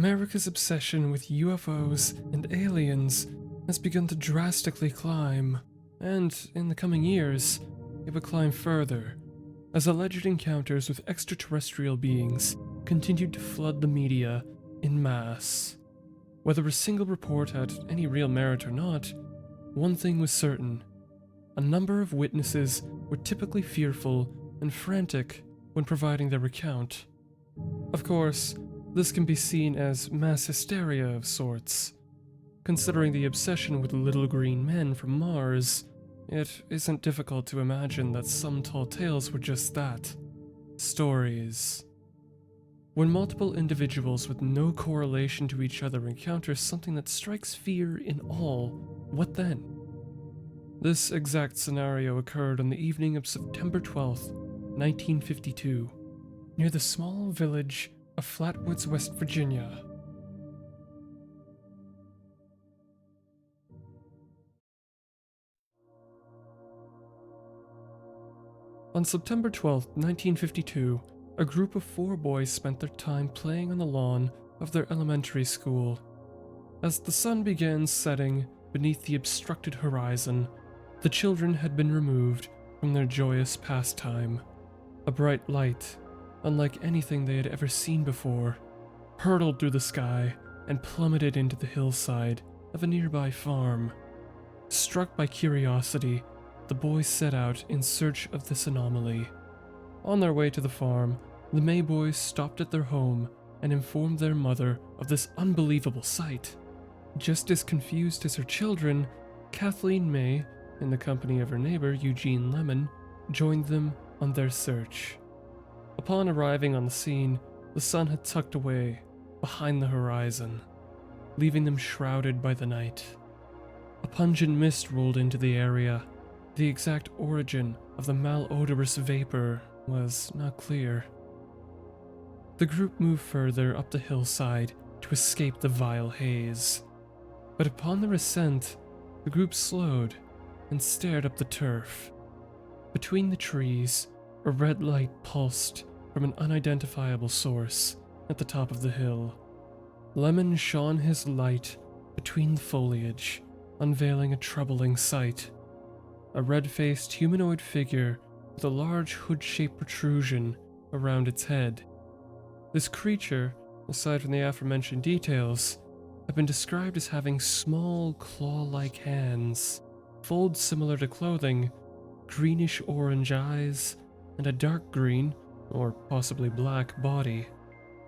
America's obsession with UFOs and aliens has begun to drastically climb, and in the coming years, it would climb further, as alleged encounters with extraterrestrial beings continued to flood the media en masse. Whether a single report had any real merit or not, one thing was certain: a number of witnesses were typically fearful and frantic when providing their account. Of course, this can be seen as mass hysteria of sorts. Considering the obsession with little green men from Mars, it isn't difficult to imagine that some tall tales were just that: stories. When multiple individuals with no correlation to each other encounter something that strikes fear in all, what then? This exact scenario occurred on the evening of September 12th, 1952, near the small village of Flatwoods, West Virginia. On September 12th, 1952, a group of 4 boys spent their time playing on the lawn of their elementary school. As the sun began setting beneath the obstructed horizon, the children had been removed from their joyous pastime. A bright light, unlike anything they had ever seen before, hurtled through the sky and plummeted into the hillside of a nearby farm. Struck by curiosity, the boys set out in search of this anomaly. On their way to the farm, the May boys stopped at their home and informed their mother of this unbelievable sight. Just as confused as her children, Kathleen May, in the company of her neighbor Eugene Lemon, joined them on their search. Upon arriving on the scene, the sun had tucked away behind the horizon, leaving them shrouded by the night. A pungent mist rolled into the area. The exact origin of the malodorous vapor was not clear. The group moved further up the hillside to escape the vile haze. But upon their ascent, the group slowed and stared up the turf. Between the trees, a red light pulsed from an unidentifiable source at the top of the hill. Lemon shone his light between the foliage, unveiling a troubling sight. A red-faced humanoid figure with a large hood-shaped protrusion around its head. This creature, aside from the aforementioned details, had been described as having small claw-like hands, folds similar to clothing, greenish-orange eyes, and a dark green, or possibly black, body.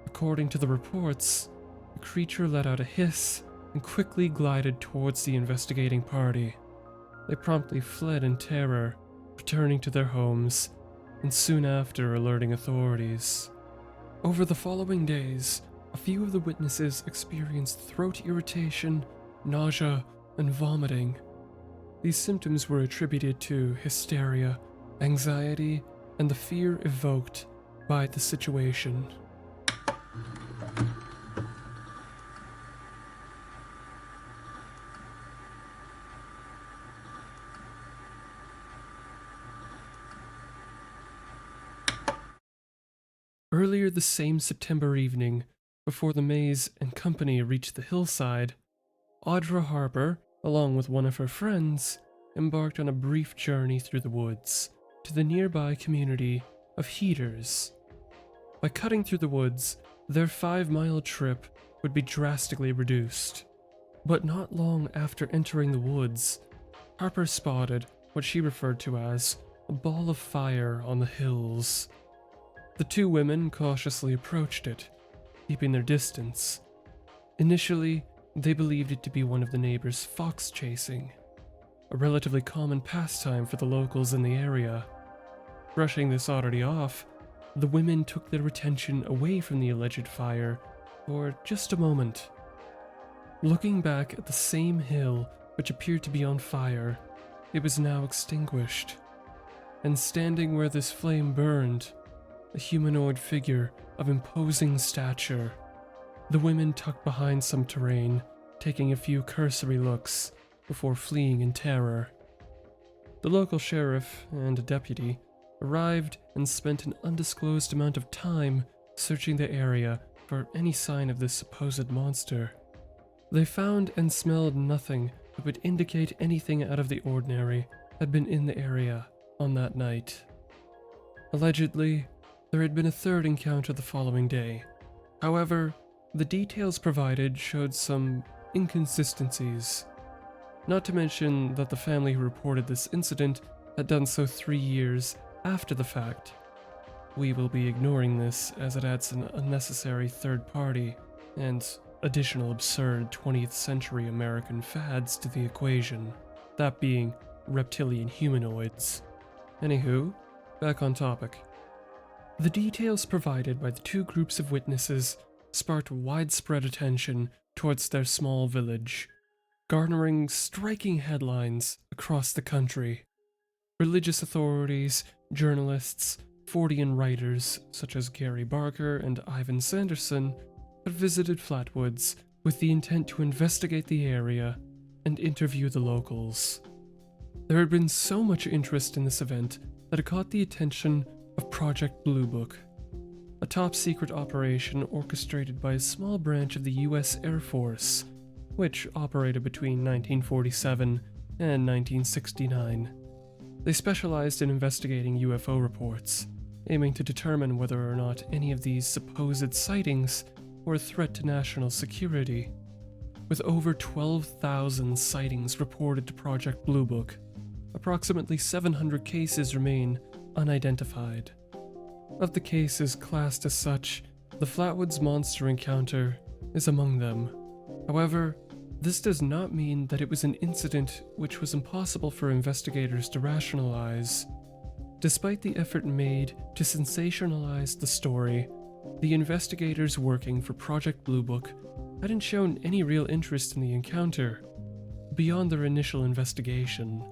According to the reports, the creature let out a hiss and quickly glided towards the investigating party. They promptly fled in terror, returning to their homes, and soon after alerting authorities. Over the following days, a few of the witnesses experienced throat irritation, nausea, and vomiting. These symptoms were attributed to hysteria, anxiety, and the fear evoked by the situation. Earlier the same September evening, before the Mays and company reached the hillside, Audra Harper, along with one of her friends, embarked on a brief journey through the woods to the nearby community of Heaters. By cutting through the woods, their 5-mile trip would be drastically reduced. But not long after entering the woods, Harper spotted what she referred to as a ball of fire on the hills. The 2 women cautiously approached it, keeping their distance. Initially, they believed it to be one of the neighbors' fox chasing, a relatively common pastime for the locals in the area. Brushing this oddity off, the women took their attention away from the alleged fire for just a moment. Looking back at the same hill which appeared to be on fire, it was now extinguished, and standing where this flame burned, a humanoid figure of imposing stature. The women tucked behind some terrain, taking a few cursory looks before fleeing in terror. The local sheriff and a deputy arrived and spent an undisclosed amount of time searching the area for any sign of this supposed monster. They found and smelled nothing that would indicate anything out of the ordinary had been in the area on that night. Allegedly, there had been a third encounter the following day. However, the details provided showed some inconsistencies. Not to mention that the family who reported this incident had done so 3 years after the fact. We will be ignoring this as it adds an unnecessary third party and additional absurd 20th century American fads to the equation, that being reptilian humanoids. Anywho, back on topic. The details provided by the two groups of witnesses sparked widespread attention towards their small village, garnering striking headlines across the country. Religious authorities, journalists, Fortean writers such as Gary Barker and Ivan Sanderson had visited Flatwoods with the intent to investigate the area and interview the locals. There had been so much interest in this event that it caught the attention of Project Blue Book, a top-secret operation orchestrated by a small branch of the US Air Force, which operated between 1947 and 1969. They specialized in investigating UFO reports, aiming to determine whether or not any of these supposed sightings were a threat to national security. With over 12,000 sightings reported to Project Blue Book, approximately 700 cases remain unidentified. Of the cases classed as such, the Flatwoods Monster encounter is among them. However, this does not mean that it was an incident which was impossible for investigators to rationalize. Despite the effort made to sensationalize the story, the investigators working for Project Blue Book hadn't shown any real interest in the encounter, beyond their initial investigation.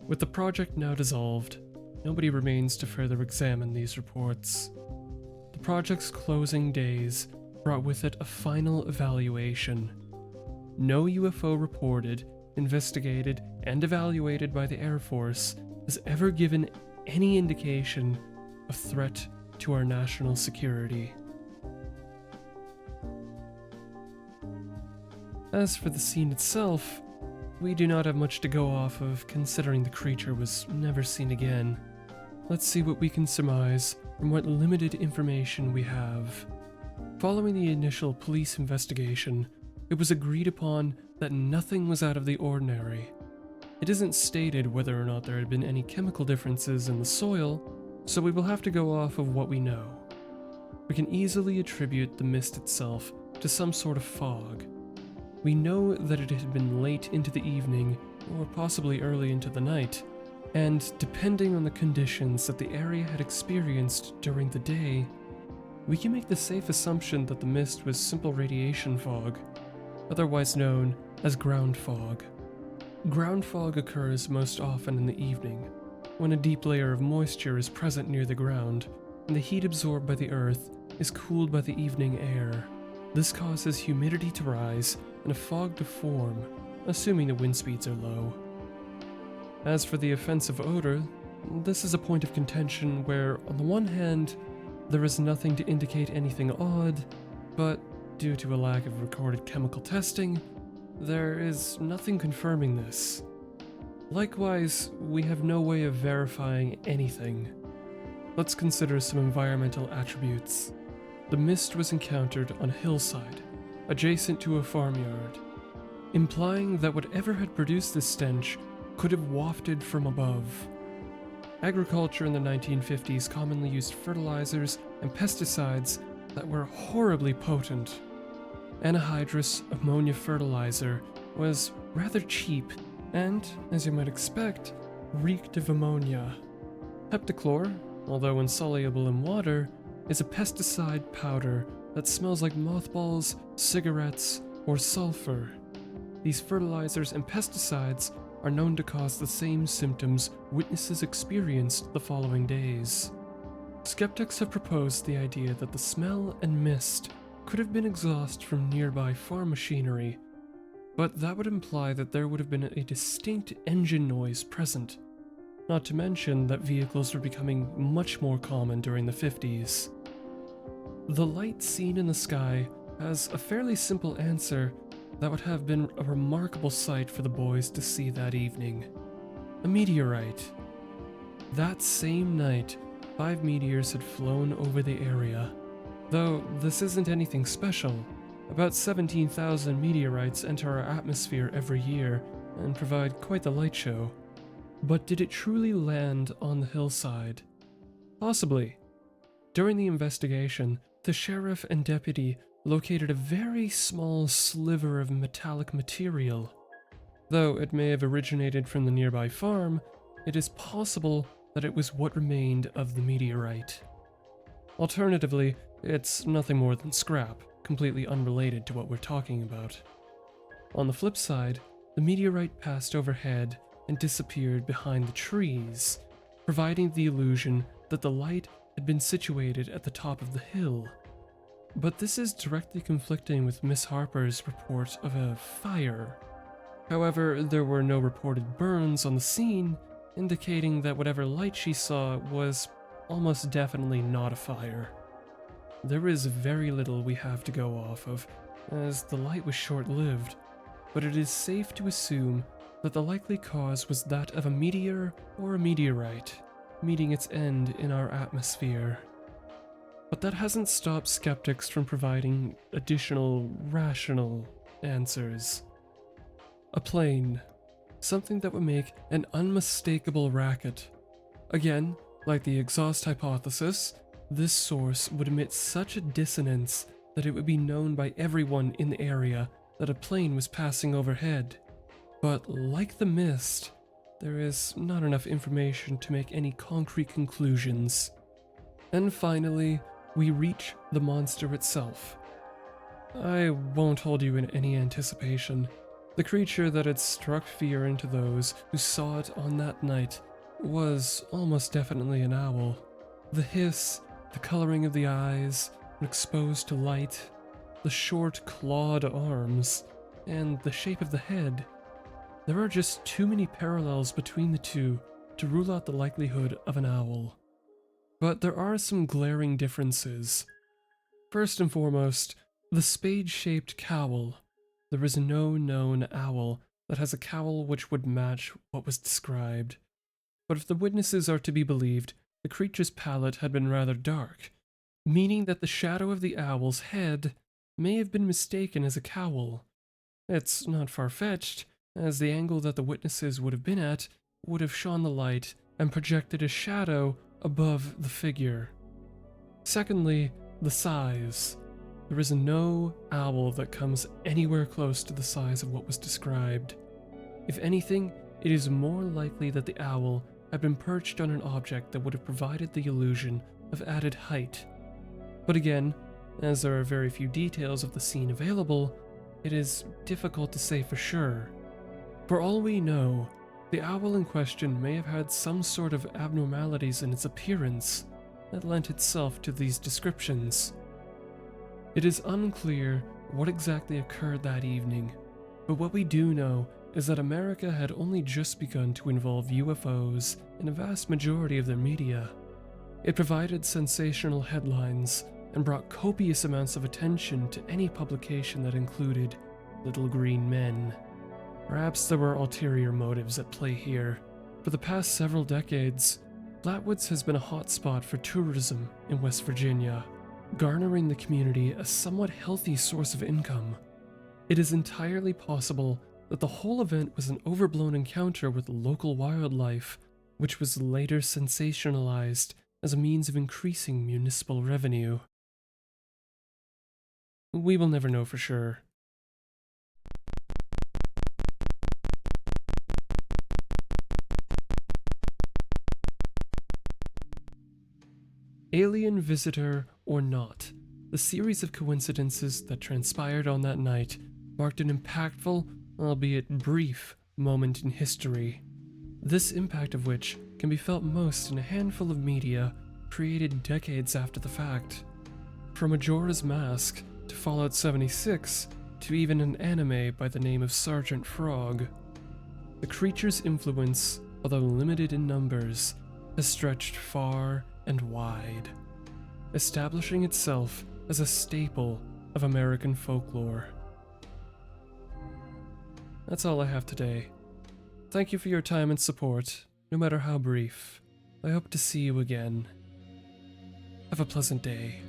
With the project now dissolved, nobody remains to further examine these reports. The project's closing days brought with it a final evaluation. No UFO reported, investigated, and evaluated by the Air Force has ever given any indication of threat to our national security. As for the scene itself, we do not have much to go off of considering the creature was never seen again. Let's see what we can surmise from what limited information we have. Following the initial police investigation, it was agreed upon that nothing was out of the ordinary. It isn't stated whether or not there had been any chemical differences in the soil, so we will have to go off of what we know. We can easily attribute the mist itself to some sort of fog. We know that it had been late into the evening, or possibly early into the night, and depending on the conditions that the area had experienced during the day, we can make the safe assumption that the mist was simple radiation fog, otherwise known as ground fog. Ground fog occurs most often in the evening, when a deep layer of moisture is present near the ground, and the heat absorbed by the earth is cooled by the evening air. This causes humidity to rise and a fog to form, assuming the wind speeds are low. As for the offensive odor, this is a point of contention where, on the one hand, there is nothing to indicate anything odd, but due to a lack of recorded chemical testing, there is nothing confirming this. Likewise, we have no way of verifying anything. Let's consider some environmental attributes. The mist was encountered on a hillside, adjacent to a farmyard, implying that whatever had produced this stench could have wafted from above. Agriculture in the 1950s commonly used fertilizers and pesticides that were horribly potent. Anhydrous ammonia fertilizer was rather cheap and, as you might expect, reeked of ammonia. Heptachlor, although insoluble in water, is a pesticide powder that smells like mothballs, cigarettes, or sulfur. These fertilizers and pesticides are known to cause the same symptoms witnesses experienced the following days. Skeptics have proposed the idea that the smell and mist could have been exhaust from nearby farm machinery, but that would imply that there would have been a distinct engine noise present, not to mention that vehicles were becoming much more common during the 50s. The light seen in the sky has a fairly simple answer that would have been a remarkable sight for the boys to see that evening. A meteorite. That same night, 5 meteors had flown over the area. Though this isn't anything special, about 17,000 meteorites enter our atmosphere every year and provide quite the light show. But did it truly land on the hillside? Possibly. During the investigation, the sheriff and deputy located a very small sliver of metallic material. Though it may have originated from the nearby farm, it is possible that it was what remained of the meteorite. Alternatively, it's nothing more than scrap, completely unrelated to what we're talking about. On the flip side, the meteorite passed overhead and disappeared behind the trees, providing the illusion that the light had been situated at the top of the hill. But this is directly conflicting with Miss Harper's report of a fire. However, there were no reported burns on the scene, indicating that whatever light she saw was almost definitely not a fire. There is very little we have to go off of, as the light was short-lived, but it is safe to assume that the likely cause was that of a meteor or a meteorite, meeting its end in our atmosphere. But that hasn't stopped skeptics from providing additional, rational answers. A plane. Something that would make an unmistakable racket. Again, like the exhaust hypothesis, this source would emit such a dissonance that it would be known by everyone in the area that a plane was passing overhead. But like the mist, there is not enough information to make any concrete conclusions. And finally, we reach the monster itself. I won't hold you in any anticipation. The creature that had struck fear into those who saw it on that night was almost definitely an owl. The hiss, the coloring of the eyes, when exposed to light, the short clawed arms, and the shape of the head. There are just too many parallels between the two to rule out the likelihood of an owl. But there are some glaring differences. First and foremost, the spade-shaped cowl. There is no known owl that has a cowl which would match what was described. But if the witnesses are to be believed, the creature's palette had been rather dark, meaning that the shadow of the owl's head may have been mistaken as a cowl. It's not far-fetched, as the angle that the witnesses would have been at would have shone the light and projected a shadow above the figure. Secondly, the size. There is no owl that comes anywhere close to the size of what was described. If anything, it is more likely that the owl had been perched on an object that would have provided the illusion of added height. But again, as there are very few details of the scene available, it is difficult to say for sure. For all we know, the owl in question may have had some sort of abnormalities in its appearance that lent itself to these descriptions. It is unclear what exactly occurred that evening, but what we do know is that America had only just begun to involve UFOs in a vast majority of their media. It provided sensational headlines and brought copious amounts of attention to any publication that included little green men. Perhaps there were ulterior motives at play here. For the past several decades, Flatwoods has been a hotspot for tourism in West Virginia, garnering the community a somewhat healthy source of income. It is entirely possible that the whole event was an overblown encounter with local wildlife, which was later sensationalized as a means of increasing municipal revenue. We will never know for sure. Alien visitor or not, the series of coincidences that transpired on that night marked an impactful, albeit brief, moment in history. This impact of which can be felt most in a handful of media created decades after the fact. From Majora's Mask to Fallout 76 to even an anime by the name of Sergeant Frog. The creature's influence, although limited in numbers, has stretched far and wide, establishing itself as a staple of American folklore. That's all I have today. Thank you for your time and support, no matter how brief. I hope to see you again. Have a pleasant day.